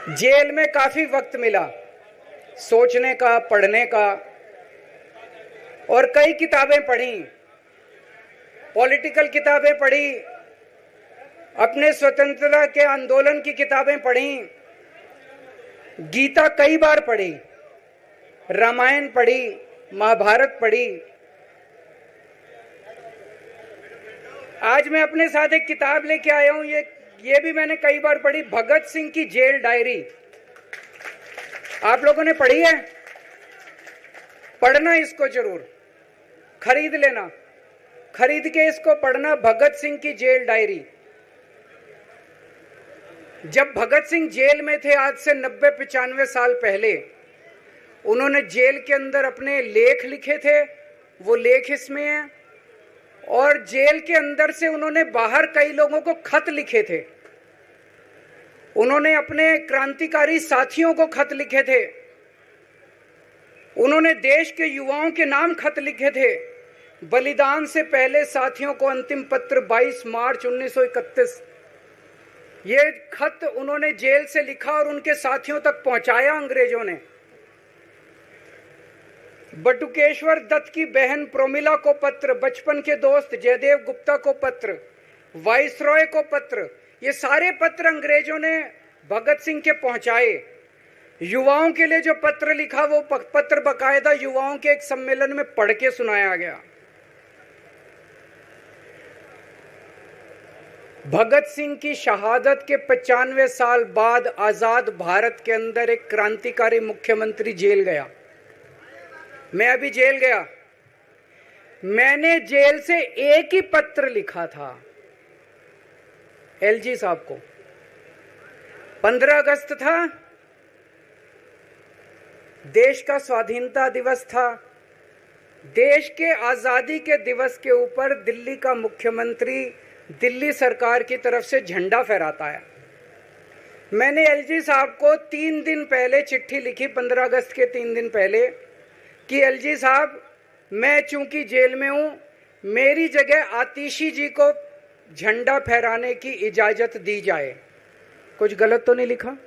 Jail में काफी वक्त मिला सोचने का, पढ़ने का, और कई किताबें पढ़ी, पॉलिटिकल किताबें पढ़ी, अपने स्वतंत्रता के आंदोलन की किताबें पढ़ी, गीता कई बार पढ़ी, रामायण पढ़ी, महाभारत पढ़ी। आज मैं अपने साथ एक किताब लेके आया हूं, ये भी मैंने कई बार पढ़ी, भगत सिंह की जेल डायरी। आप लोगों ने पढ़ी है? पढ़ना इसको जरूर, खरीद लेना, खरीद के इसको पढ़ना, भगत सिंह की जेल डायरी। जब भगत सिंह जेल में थे, आज से 90-95 साल पहले, उन्होंने जेल के अंदर अपने लेख लिखे थे, वो लेख इसमें हैं। और जेल के अंदर से उन्होंने बाहर कई लोगों को खत लिखे थे, उन्होंने अपने क्रांतिकारी साथियों को खत लिखे थे, उन्होंने देश के युवाओं के नाम खत लिखे थे। बलिदान से पहले साथियों को अंतिम पत्र 22 मार्च 1931, ये खत उन्होंने जेल से लिखा और उनके साथियों तक पहुंचाया अंग्रेजों ने। बटुकेश्वर दत्त की बहन प्रोमिला को पत्र, बचपन के दोस्त जयदेव गुप्ता को पत्र, वाइसरॉय को पत्र, ये सारे पत्र अंग्रेजों ने भगत सिंह के पहुंचाए। युवाओं के लिए जो पत्र लिखा, वो पत्र बकायदा युवाओं के एक सम्मेलन में पढ़ के सुनाया गया। भगत सिंह की शहादत के 95 साल बाद आजाद भारत के अंदर एक क्रांतिकारी मुख्यमंत्री जेल गया। मैं अभी जेल गया, मैंने जेल से एक ही पत्र लिखा था एलजी साहब को। 15 अगस्त था, देश का स्वाधीनता दिवस था। देश के आजादी के दिवस के ऊपर दिल्ली का मुख्यमंत्री दिल्ली सरकार की तरफ से झंडा फहराता है। मैंने एलजी साहब को 3 दिन पहले चिट्ठी लिखी, 15 अगस्त के 3 दिन पहले, कि एलजी साहब, मैं चूंकि जेल में हूं, मेरी जगह आतिशी जी को झंडा फहराने की इजाजत दी जाए। कुछ गलत तो नहीं लिखा?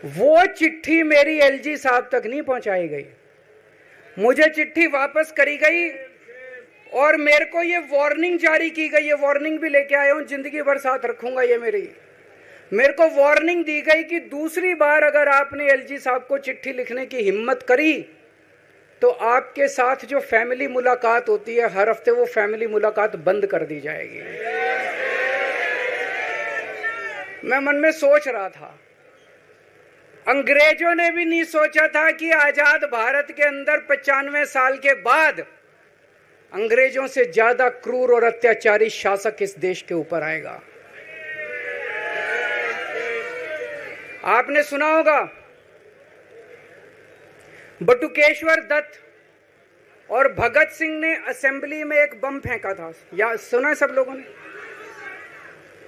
वो चिट्ठी मेरी एलजी साहब तक नहीं पहुंचाई गई, मुझे चिट्ठी वापस करी गई और मेरे को ये वार्निंग जारी की गई। ये वार्निंग भी लेके आया हूं, जिंदगी भर साथ रखूंगा ये मेरे को वार्निंग दी गई कि दूसरी बार अगर आपने एलजी साहब को चिट्ठी लिखने की हिम्मत करी तो आपके साथ जो फैमिली मुलाकात होती है हर हफ्ते, वो फैमिली मुलाकात बंद कर दी जाएगी। मैं मन में सोच रहा था, अंग्रेजों ने भी नहीं सोचा था कि आजाद भारत के अंदर 95 साल के बाद अंग्रेजों से ज्यादा क्रूर और अत्याचारी शासक इस देश के ऊपर आएगा। आपने सुना होगा, बटुकेश्वर दत्त और भगत सिंह ने असेंबली में एक बम फेंका था, या सुना है सब लोगों ने?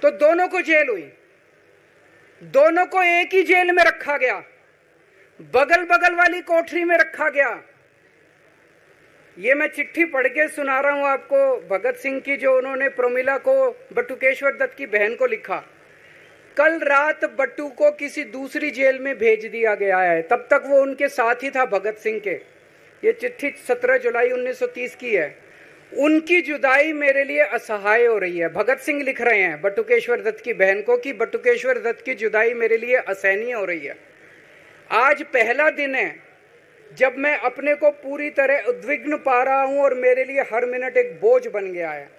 तो दोनों को जेल हुई, दोनों को एक ही जेल में रखा गया, बगल बगल वाली कोठरी में रखा गया। ये मैं चिट्ठी पढ़ के सुना रहा हूं आपको, भगत सिंह की, जो उन्होंने प्रोमिला को, बटुकेश्वर दत्त की बहन को लिखा। कल रात बट्टू को किसी दूसरी जेल में भेज दिया गया है, तब तक वो उनके साथ ही था भगत सिंह के। ये चिट्ठी 17 जुलाई 1930 की है। उनकी जुदाई मेरे लिए असहाय हो रही है। भगत सिंह लिख रहे हैं बटुकेश्वर दत्त की बहन को कि बटुकेश्वर दत्त की जुदाई मेरे लिए असहनीय हो रही है। आज पहला दिन है जब मैं अपने को पूरी तरह उद्विग्न पा रहा हूं और मेरे लिए हर मिनट एक बोझ बन गया है।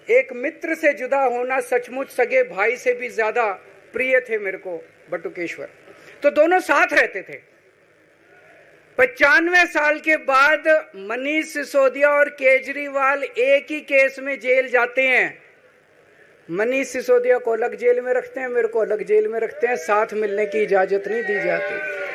एक मित्र से जुदा होना सचमुच सगे भाई से भी ज्यादा प्रिय थे मेरे को बटुकेश्वर। तो दोनों साथ रहते थे। 95 साल के बाद मनीष सिसोदिया और केजरीवाल एक ही केस में जेल जाते हैं। मनीष सिसोदिया को अलग जेल में रखते हैं, मेरे को अलग जेल में रखते हैं, साथ मिलने की इजाजत नहीं दी जाती।